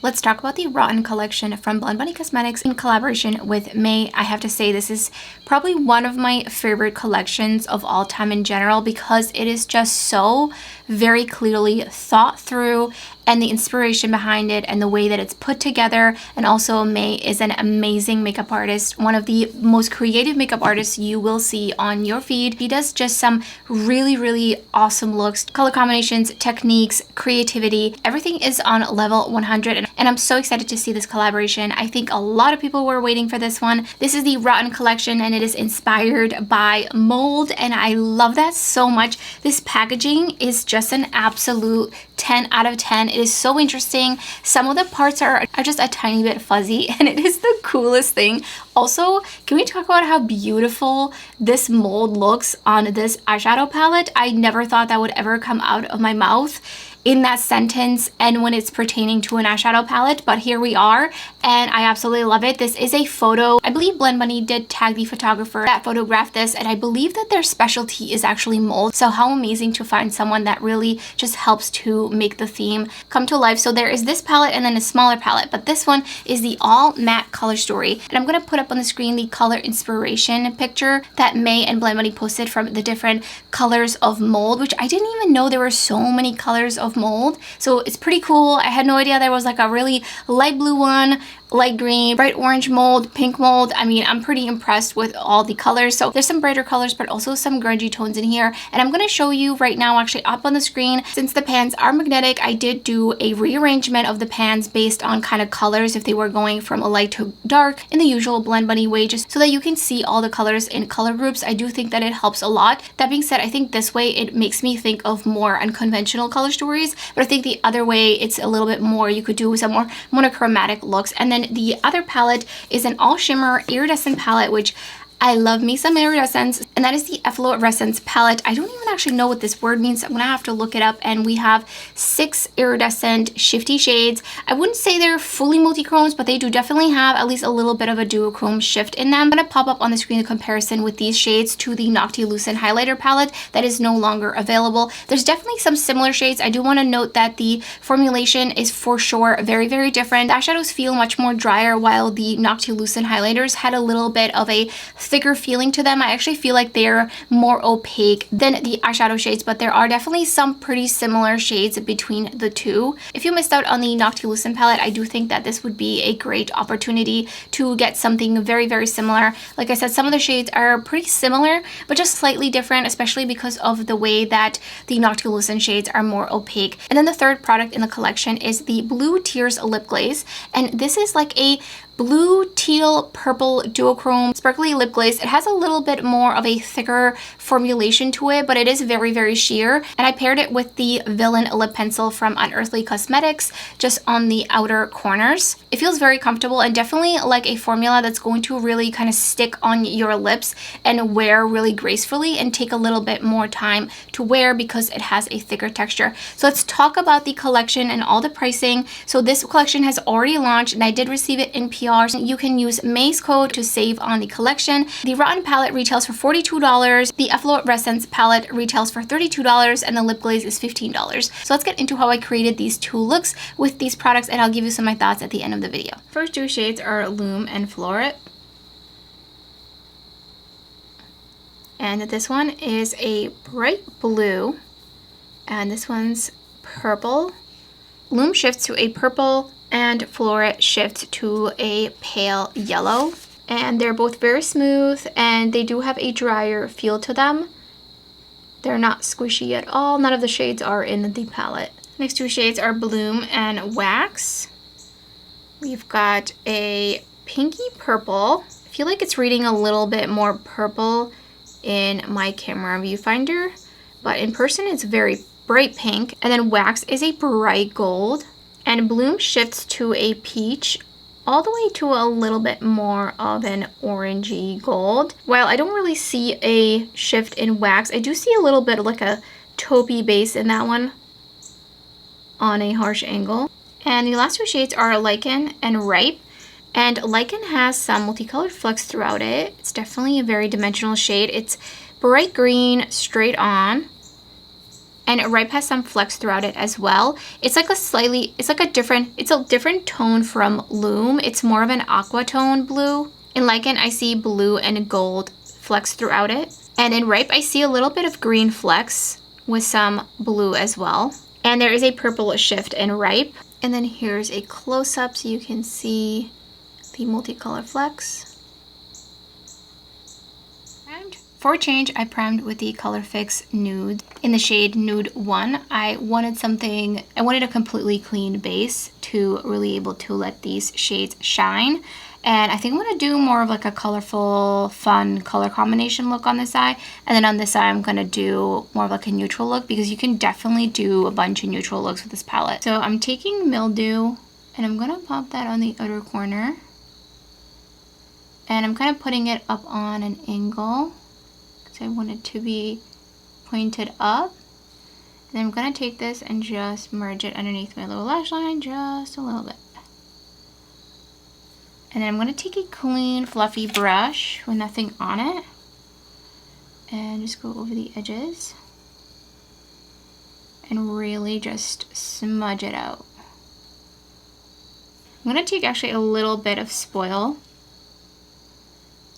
Let's talk about the Rotten collection from Blend Bunny Cosmetics in collaboration with May. I have to say this is probably one of my favorite collections of all time in general because it is just so very clearly thought through, and the inspiration behind it and the way that it's put together. And also May is an amazing makeup artist, one of the most creative makeup artists you will see on your feed. He does just some really awesome looks, color combinations, techniques, creativity. Everything is on level 100 and I'm so excited to see this collaboration. I think a lot of people were waiting for this one. This is the Rotten collection and it is inspired by mold, and I love that so much. This packaging is just an absolute 10 out of 10. It is so interesting. Some of the parts are just a tiny bit fuzzy and it is the coolest thing. Also, can we talk about how beautiful this mold looks on this eyeshadow palette? I never thought that would ever come out of my mouth in that sentence and when it's pertaining to an eyeshadow palette, but here we are and I absolutely love it. This is a photo. I believe Blend Bunny did tag the photographer that photographed this, and I believe that their specialty is actually mold. So how amazing to find someone that really just helps to make the theme come to life. So there is this palette and then a smaller palette, but this one is the all matte color story. And I'm going to put up on the screen the color inspiration picture that May and Blend Bunny posted from the different colors of mold, which I didn't even know there were so many colors of mold. So it's pretty cool. I had no idea there was like a really light blue one, light green, bright orange mold, pink mold. I mean, I'm pretty impressed with all the colors. So there's some brighter colors, but also some grungy tones in here. And I'm going to show you right now, actually up on the screen, since the pans are magnetic, I did do a rearrangement of the pans based on kind of colors, if they were going from a light to dark in the usual Blend Bunny way, just so that you can see all the colors in color groups. I do think that it helps a lot. That being said, I think this way it makes me think of more unconventional color stories, but I think the other way it's a little bit more, you could do some more monochromatic looks. And then the other palette is an all shimmer iridescent palette, which I love me some iridescence, and that is the Efflorescence palette. I don't even actually know what this word means. I'm gonna have to look it up. And we have 6 iridescent shifty shades. I wouldn't say they're fully multi-chromes, but they do definitely have at least a little bit of a duochrome shift in them. I'm gonna pop up on the screen the comparison with these shades to the Noctilucent highlighter palette that is no longer available. There's definitely some similar shades. I do want to note that the formulation is for sure very different. The eyeshadows feel much more drier, while the Noctilucent highlighters had a little bit of a thicker feeling to them. I actually feel like they're more opaque than the eyeshadow shades, but there are definitely some pretty similar shades between the two. If you missed out on the Noctilucent palette, I do think that this would be a great opportunity to get something very similar. Like I said, some of the shades are pretty similar, but just slightly different, especially because of the way that the Noctilucent shades are more opaque. And then the third product in the collection is the Blue Tears Lip Glaze, and this is like a blue, teal, purple duochrome sparkly lip glaze. It has a little bit more of a thicker formulation to it, but it is very sheer. And I paired it with the Villain lip pencil from Unearthly Cosmetics just on the outer corners. It feels very comfortable and definitely like a formula that's going to really kind of stick on your lips and wear really gracefully and take a little bit more time to wear because it has a thicker texture. So let's talk about the collection and all the pricing. So this collection has already launched and I did receive it in PR. You can use May's code to save on the collection. The Rotten palette retails for $42, the Efflorescence palette retails for $32, and the lip glaze is $15. So let's get into how I created these two looks with these products, and I'll give you some of my thoughts at the end of the video. First two shades are Loom and Floret. And this one is a bright blue, and this one's purple. Loom shifts to a purple, and Floret shifts to a pale yellow. And they're both very smooth, and they do have a drier feel to them. They're not squishy at all. None of the shades are in the palette. Next two shades are Bloom and Wax. We've got a pinky purple. I feel like it's reading a little bit more purple in my camera viewfinder, but in person it's very bright pink. And then Wax is a bright gold. And Bloom shifts to a peach, all the way to a little bit more of an orangey gold. While I don't really see a shift in Wax, I do see a little bit of like a taupey base in that one on a harsh angle. And the last two shades are Lichen and Ripe. And Lichen has some multicolored flecks throughout it. It's definitely a very dimensional shade. It's bright green straight on. And Ripe has some flecks throughout it as well. It's like a different tone from Loom. It's more of an aqua tone blue. In Lichen, I see blue and gold flecks throughout it. And in Ripe, I see a little bit of green flecks with some blue as well. And there is a purple shift in Ripe. And then here's a close-up so you can see the multicolor flecks. For a change, I primed with the Color Fix Nude in the shade Nude 1. I wanted a completely clean base to really able to let these shades shine. And I think I'm going to do more of like a colorful, fun color combination look on this eye. And then on this eye, I'm going to do more of like a neutral look because you can definitely do a bunch of neutral looks with this palette. So I'm taking Mildew and I'm going to pop that on the outer corner. And I'm kind of putting it up on an angle. I want it to be pointed up. And then I'm going to take this and just merge it underneath my lower lash line just a little bit. And then I'm going to take a clean fluffy brush with nothing on it and just go over the edges and really just smudge it out. I'm going to take actually a little bit of Spoil.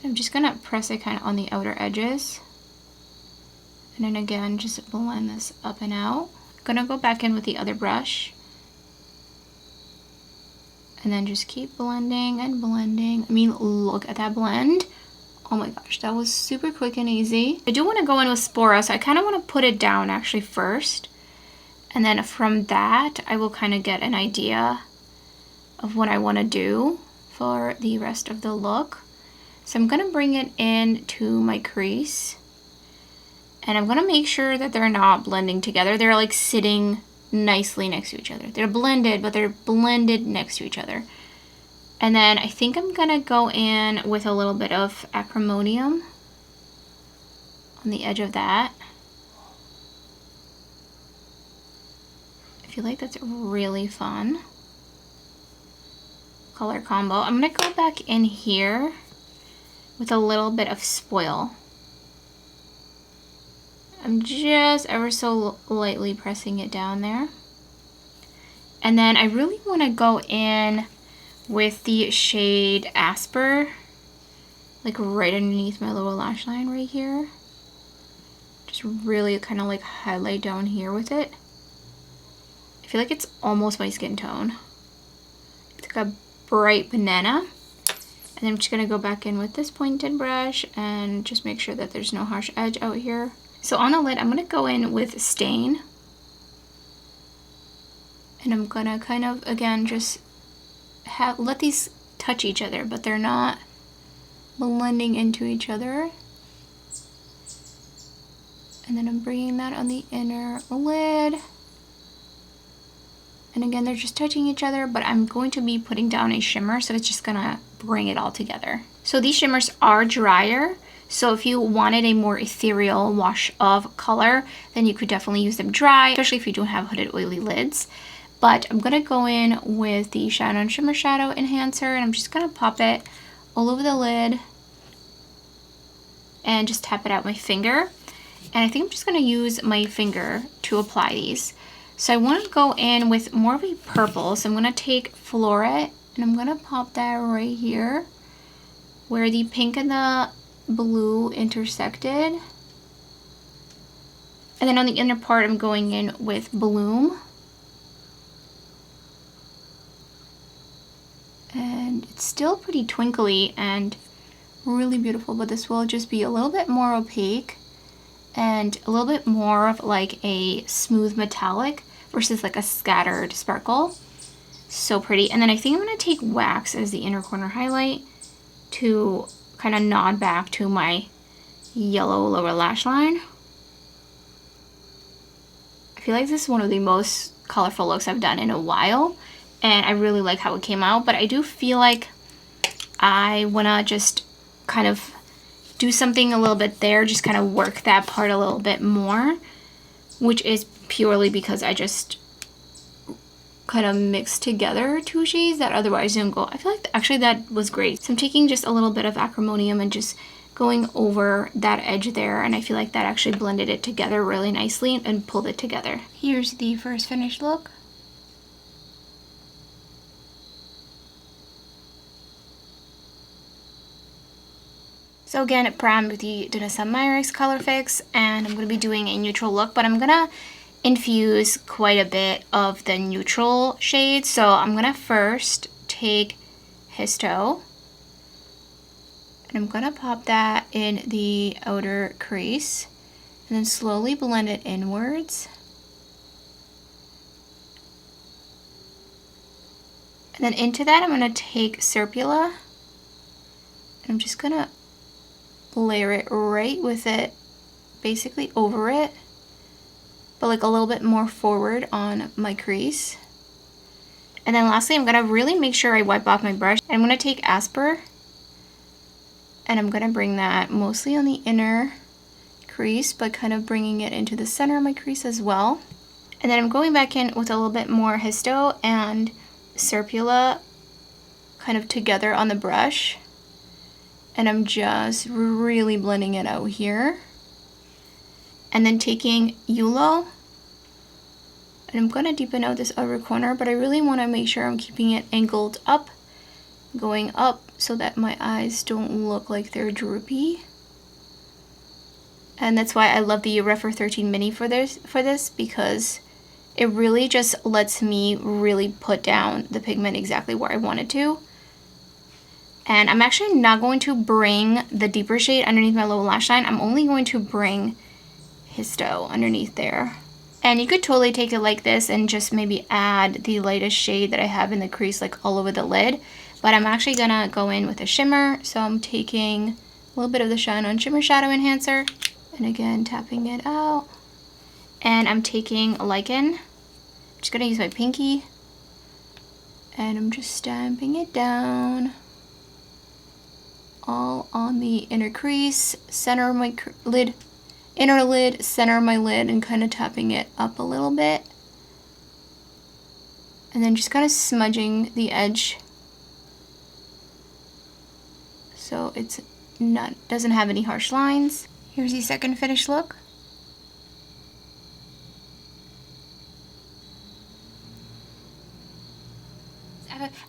I'm just going to press it kind of on the outer edges. And then again, just blend this up and out. I'm gonna go back in with the other brush. And then just keep blending and blending. I mean, look at that blend. Oh my gosh, that was super quick and easy. I do want to go in with Spora, so I kind of want to put it down actually first. And then from that, I will kind of get an idea of what I want to do for the rest of the look. So I'm going to bring it in to my crease. And I'm going to make sure that they're not blending together. They're like sitting nicely next to each other. They're blended, but they're blended next to each other. And then I think I'm going to go in with a little bit of acromonium on the edge of that. I feel like that's really fun. Color combo. I'm going to go back in here with a little bit of Spoil. I'm just ever so lightly pressing it down there. And then I really want to go in with the shade Asper, like right underneath my lower lash line right here. Just really kind of like highlight down here with it. I feel like it's almost my skin tone. It's like a bright banana. And I'm just going to go back in with this pointed brush and just make sure that there's no harsh edge out here. So on the lid, I'm going to go in with Stain. And I'm going to kind of, again, just let these touch each other, but they're not blending into each other. And then I'm bringing that on the inner lid. And again, they're just touching each other, but I'm going to be putting down a shimmer, so it's just going to bring it all together. So these shimmers are drier. So if you wanted a more ethereal wash of color, then you could definitely use them dry, especially if you don't have hooded oily lids. But I'm going to go in with the Shine On Shimmer Shadow Enhancer, and I'm just going to pop it all over the lid and just tap it out with my finger. And I think I'm just going to use my finger to apply these. So I want to go in with more of a purple. So I'm going to take Floret and I'm going to pop that right here where the pink and the blue intersected. And then on the inner part, I'm going in with Bloom. And it's still pretty twinkly and really beautiful, but this will just be a little bit more opaque and a little bit more of like a smooth metallic versus like a scattered sparkle. So pretty. And then I think I'm going to take Wax as the inner corner highlight to kind of nod back to my yellow lower lash line. I feel like this is one of the most colorful looks I've done in a while, and I really like how it came out, but I do feel like I want to just kind of do something a little bit there, just kind of work that part a little bit more, which is purely because I just kind of mixed together two shades that otherwise didn't go. I feel like actually that was great. So I'm taking just a little bit of acromonium and just going over that edge there, and I feel like that actually blended it together really nicely and pulled it together. Here's the first finished look. So again, primed with the Dieverune Color Fix, and I'm going to be doing a neutral look, but I'm going to infuse quite a bit of the neutral shades. So I'm going to first take Histo, and I'm going to pop that in the outer crease, and then slowly blend it inwards. And then into that, I'm going to take Serpula, and I'm just going to layer it right with it, basically over it, but like a little bit more forward on my crease. And then lastly, I'm gonna really make sure I wipe off my brush. I'm gonna take Asper, and I'm gonna bring that mostly on the inner crease, but kind of bringing it into the center of my crease as well. And then I'm going back in with a little bit more Histo and Serpula kind of together on the brush. And I'm just really blending it out here. And then taking Yulo, and I'm gonna deepen out this outer corner, but I really wanna make sure I'm keeping it angled up, going up so that my eyes don't look like they're droopy. And that's why I love the Refer 13 Mini for this, because it really just lets me really put down the pigment exactly where I want it to. And I'm actually not going to bring the deeper shade underneath my lower lash line. I'm only going to bring Histo underneath there. And you could totally take it like this and just maybe add the lightest shade that I have in the crease, like all over the lid. But I'm actually gonna go in with a shimmer. So I'm taking a little bit of the Shine On Shimmer Shadow Enhancer, and again, tapping it out. And I'm taking Lichen. I'm just gonna use my pinky, and I'm just stamping it down all on the inner crease, center of my lid, inner lid, center of my lid, and kind of tapping it up a little bit. And then just kind of smudging the edge so it's not, doesn't have any harsh lines. Here's the second finished look.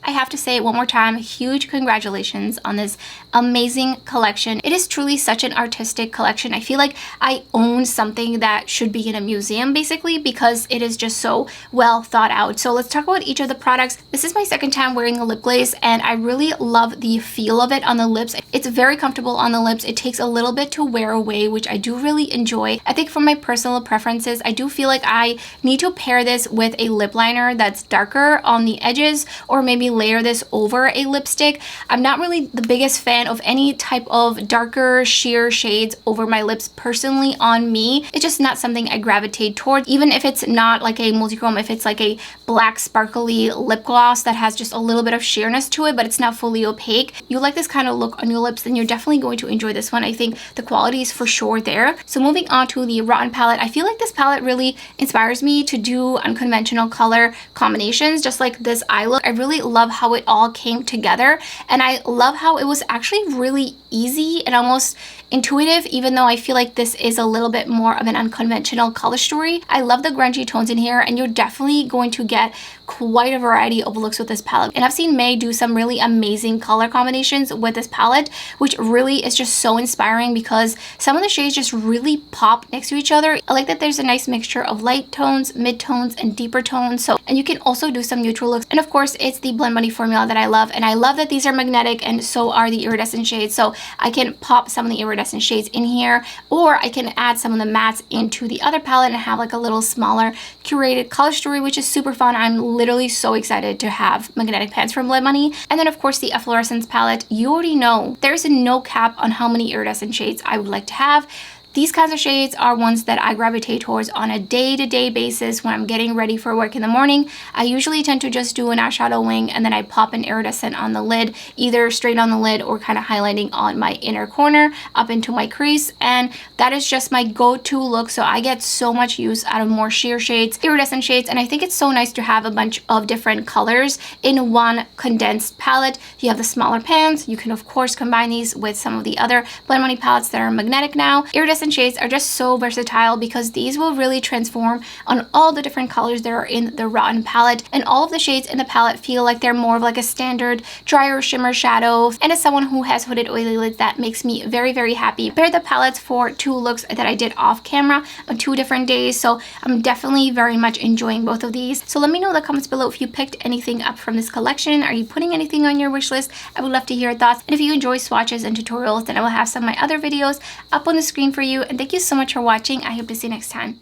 I have to say it one more time, huge congratulations on this amazing collection. It is truly such an artistic collection. I feel like I own something that should be in a museum, basically, because it is just so well thought out. So let's talk about each of the products. This is my second time wearing a lip glaze, and I really love the feel of it on the lips. It's very comfortable on the lips. It takes a little bit to wear away, which I do really enjoy. I think for my personal preferences, I do feel like I need to pair this with a lip liner that's darker on the edges, or maybe layer this over a lipstick. I'm not really the biggest fan of any type of darker sheer shades over my lips personally on me. It's just not something I gravitate toward, even if it's not like a multi-chrome, if it's like a black sparkly lip gloss that has just a little bit of sheerness to it, but it's not fully opaque. You like this kind of look on your lips, then you're definitely going to enjoy this one. I think the quality is for sure there. So moving on to the Rotten palette, I feel like this palette really inspires me to do unconventional color combinations, just like this eye look. I really love how it all came together, and I love how it was actually really easy and almost intuitive, even though I feel like this is a little bit more of an unconventional color story. I love the grungy tones in here, and you're definitely going to get quite a variety of looks with this palette. And I've seen May do some really amazing color combinations with this palette, which really is just so inspiring because some of the shades just really pop next to each other. I like that there's a nice mixture of light tones, mid tones, and deeper tones. So, and you can also do some neutral looks. And of course, it's the Blend Bunny formula that I love, and I love that these are magnetic, and so are the iridescent shades. So I can pop some of the iridescent shades in here, or I can add some of the mattes into the other palette and have like a little smaller curated color story, which is super fun. I'm literally so excited to have magnetic pans from Blend Bunny. And then of course the Efflorescence palette, you already know there's no cap on how many iridescent shades I would like to have. These kinds of shades are ones that I gravitate towards on a day-to-day basis when I'm getting ready for work in the morning. I usually tend to just do an eyeshadow wing and then I pop an iridescent on the lid, either straight on the lid or kind of highlighting on my inner corner up into my crease, and that is just my go-to look. So I get so much use out of more sheer shades, iridescent shades, and I think it's so nice to have a bunch of different colors in one condensed palette. You have the smaller pans. You can of course combine these with some of the other Blend Money palettes that are magnetic now. Iridescent shades are just so versatile because these will really transform on all the different colors that are in the Rotten palette, and all of the shades in the palette feel like they're more of like a standard drier shimmer shadow. And as someone who has hooded oily lids, that makes me very, very happy. I paired the palettes for 2 looks that I did off camera on 2 different days, so I'm definitely very much enjoying both of these. So let me know in the comments below if you picked anything up from this collection. Are you putting anything on your wish list? I would love to hear your thoughts. And if you enjoy swatches and tutorials, then I will have some of my other videos up on the screen for you. And thank you so much for watching. I hope to see you next time.